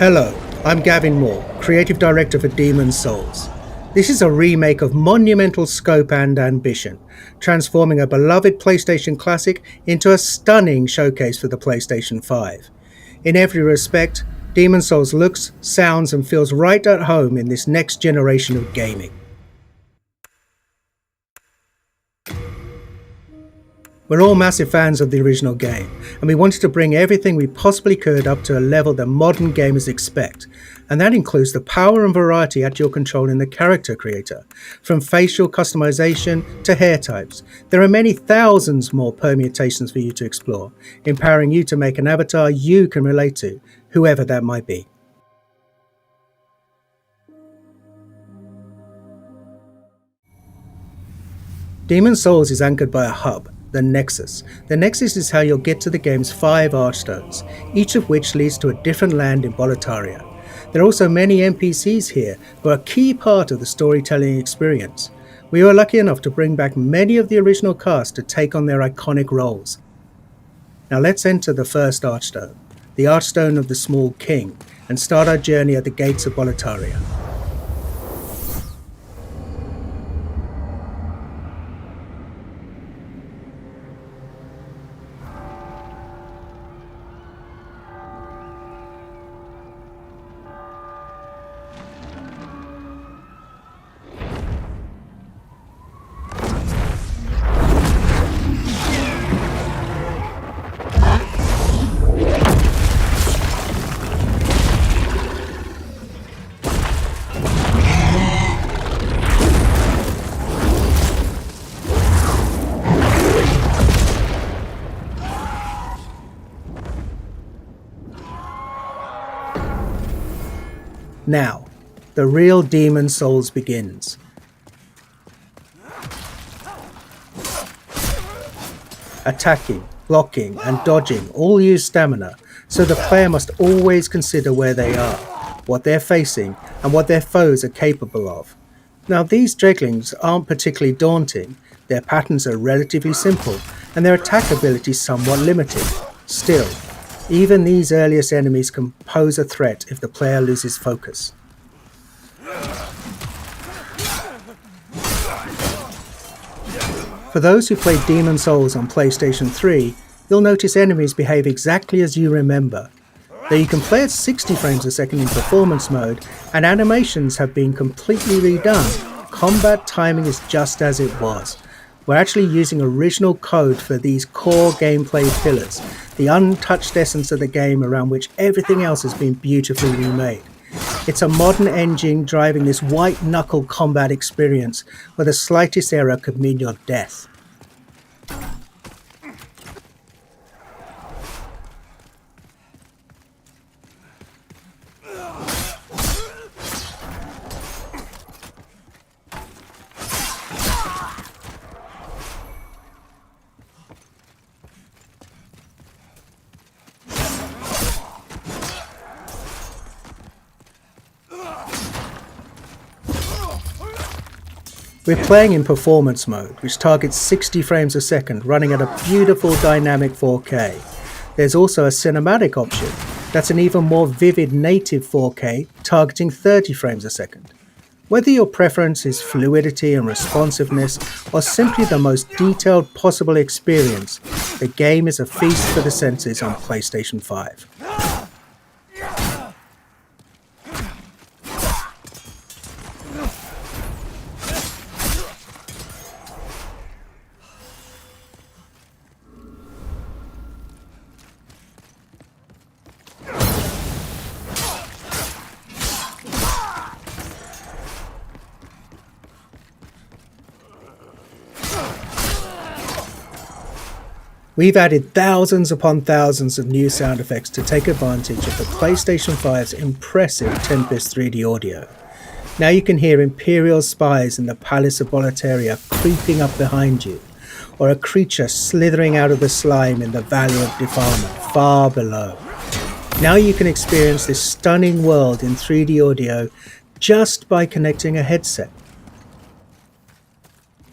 Hello, I'm Gavin Moore, Creative Director for Demon's Souls. This is a remake of monumental scope and ambition, transforming a beloved PlayStation classic into a stunning showcase for the PlayStation 5. In every respect, Demon's Souls looks, sounds and feels right at home in this next generation of gaming. We're all massive fans of the original game, and we wanted to bring everything we possibly could up to a level that modern gamers expect, and that includes the power and variety at your control in the character creator. From facial customization to hair types, there are many thousands more permutations for you to explore, empowering you to make an avatar you can relate to, whoever that might be. Demon's Souls is anchored by a hub, the Nexus. The Nexus is how you'll get to the game's 5 Archstones, each of which leads to a different land in Boletaria. There are also many NPCs here who are a key part of the storytelling experience. We were lucky enough to bring back many of the original cast to take on their iconic roles. Now let's enter the first Archstone, the Archstone of the Small King, and start our journey at the gates of Boletaria. Now, the real Demon's Souls begins. Attacking, blocking and dodging all use stamina, so the player must always consider where they are, what they're facing and what their foes are capable of. Now these dreglings aren't particularly daunting, their patterns are relatively simple and their attack ability somewhat limited. Still, even these earliest enemies can pose a threat if the player loses focus. For those who played Demon's Souls on PlayStation 3, you'll notice enemies behave exactly as you remember. Though you can play at 60 frames a second in performance mode, and animations have been completely redone, combat timing is just as it was. We're actually using original code for these core gameplay pillars, the untouched essence of the game around which everything else has been beautifully remade. It's a modern engine driving this white-knuckle combat experience where the slightest error could mean your death. We're playing in performance mode, which targets 60 frames a second, running at a beautiful dynamic 4K. There's also a cinematic option that's an even more vivid native 4K, targeting 30 frames a second. Whether your preference is fluidity and responsiveness, or simply the most detailed possible experience, the game is a feast for the senses on PlayStation 5. We've added thousands upon thousands of new sound effects to take advantage of the PlayStation 5's impressive Tempest 3D audio. Now you can hear Imperial spies in the Palace of Boletaria creeping up behind you, or a creature slithering out of the slime in the Valley of Defilement far below. Now you can experience this stunning world in 3D audio just by connecting a headset.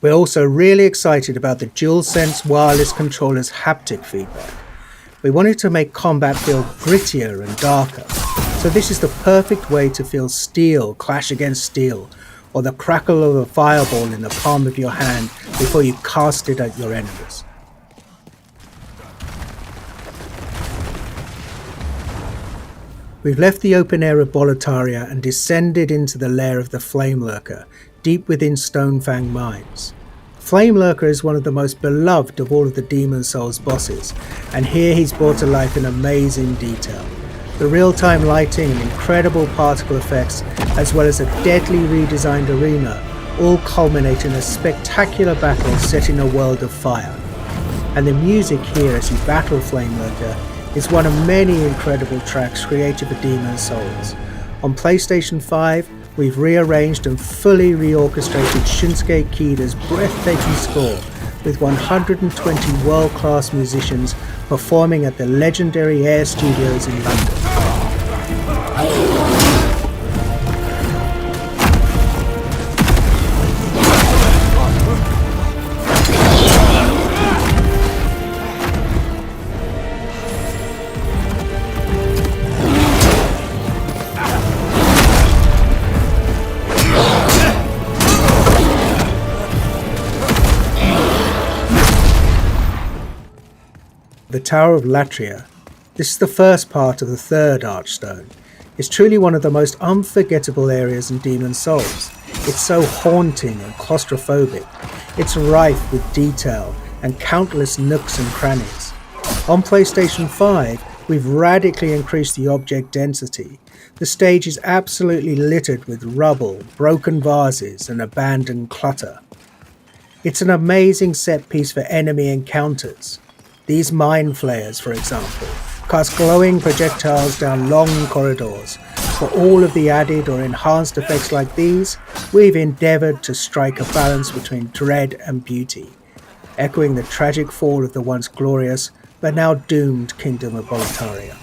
We're also really excited about the DualSense wireless controller's haptic feedback. We wanted to make combat feel grittier and darker. So this is the perfect way to feel steel clash against steel, or the crackle of a fireball in the palm of your hand before you cast it at your enemies. We've left the open air of Boletaria and descended into the lair of the Flame Lurker, deep within Stonefang Mines. Flame Lurker is one of the most beloved of all of the Demon Souls bosses, and here he's brought to life in amazing detail. The real-time lighting and incredible particle effects, as well as a deadly redesigned arena, all culminate in a spectacular battle set in a world of fire. And the music here as you battle Flame Lurker is one of many incredible tracks created for Demon Souls. On PlayStation 5, we've rearranged and fully reorchestrated Shunsuke Kida's breathtaking score with 120 world-class musicians performing at the legendary Air Studios in London. The Tower of Latria. This is the first part of the third Archstone. It's truly one of the most unforgettable areas in Demon Souls. It's so haunting and claustrophobic. It's rife with detail and countless nooks and crannies. On PlayStation 5, we've radically increased the object density. The stage is absolutely littered with rubble, broken vases, and abandoned clutter. It's an amazing set piece for enemy encounters. These mind flayers, for example, cast glowing projectiles down long corridors. For all of the added or enhanced effects like these, we've endeavoured to strike a balance between dread and beauty, echoing the tragic fall of the once glorious but now doomed Kingdom of Boletaria.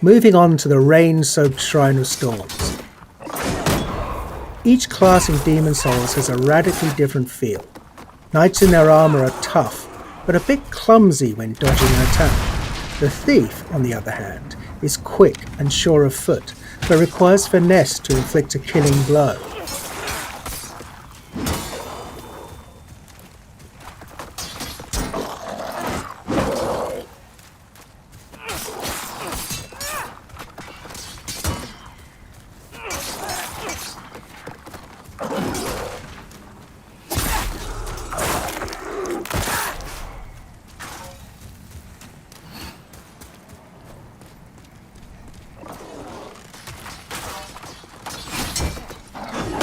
Moving on to the rain-soaked Shrine of Storms. Each class in Demon Souls has a radically different feel. Knights in their armour are tough, but a bit clumsy when dodging an attack. The Thief, on the other hand, is quick and sure of foot, but requires finesse to inflict a killing blow.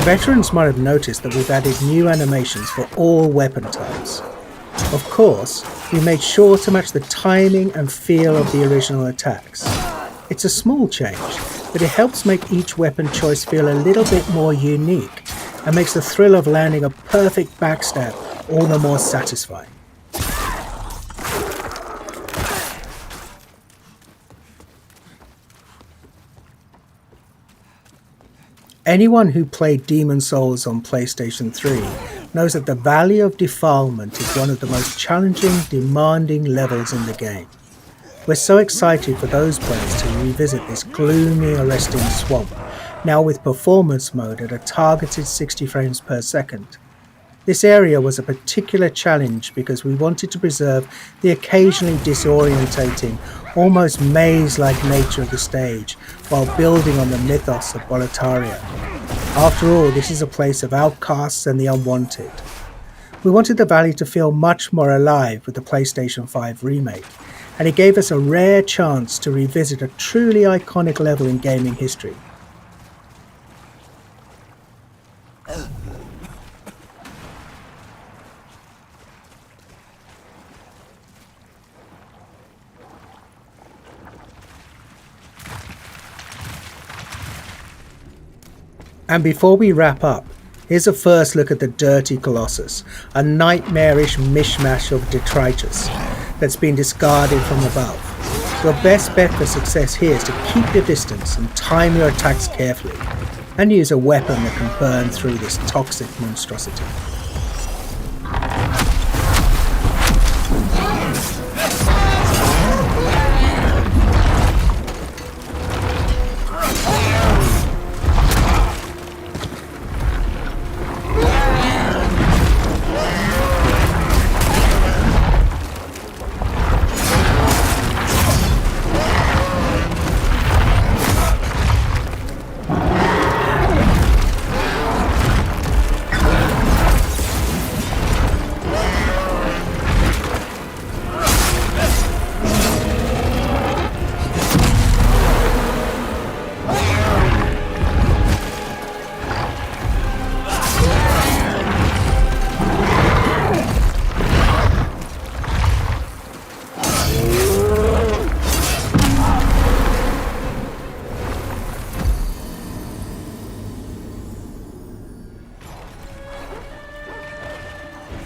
Veterans might have noticed that we've added new animations for all weapon types. Of course, we made sure to match the timing and feel of the original attacks. It's a small change, but it helps make each weapon choice feel a little bit more unique and makes the thrill of landing a perfect backstab all the more satisfying. Anyone who played Demon Souls on PlayStation 3 knows that the Valley of Defilement is one of the most challenging, demanding levels in the game. We're so excited for those players to revisit this gloomy, arresting swamp, now with performance mode at a targeted 60 frames per second. This area was a particular challenge because we wanted to preserve the occasionally disorientating, almost maze-like nature of the stage while building on the mythos of Boletaria. After all, this is a place of outcasts and the unwanted. We wanted the valley to feel much more alive with the PlayStation 5 remake, and it gave us a rare chance to revisit a truly iconic level in gaming history. And before we wrap up, Here's a first look at the Dirty Colossus, a nightmarish mishmash of detritus that's been discarded from above. Your best bet for success here is to keep your distance and time your attacks carefully, and use a weapon that can burn through this toxic monstrosity.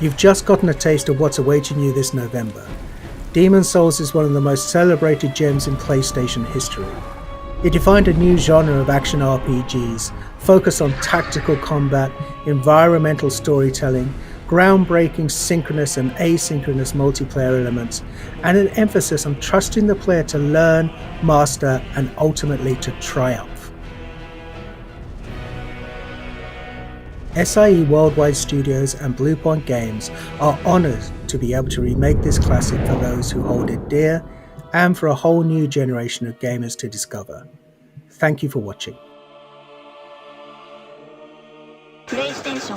You've just gotten a taste of what's awaiting you this November. Demon's Souls is one of the most celebrated gems in PlayStation history. It defined a new genre of action RPGs, focused on tactical combat, environmental storytelling, groundbreaking synchronous and asynchronous multiplayer elements, and an emphasis on trusting the player to learn, master, and ultimately to triumph. SIE Worldwide Studios and Bluepoint Games are honoured to be able to remake this classic for those who hold it dear, and for a whole new generation of gamers to discover. Thank you for watching. PlayStation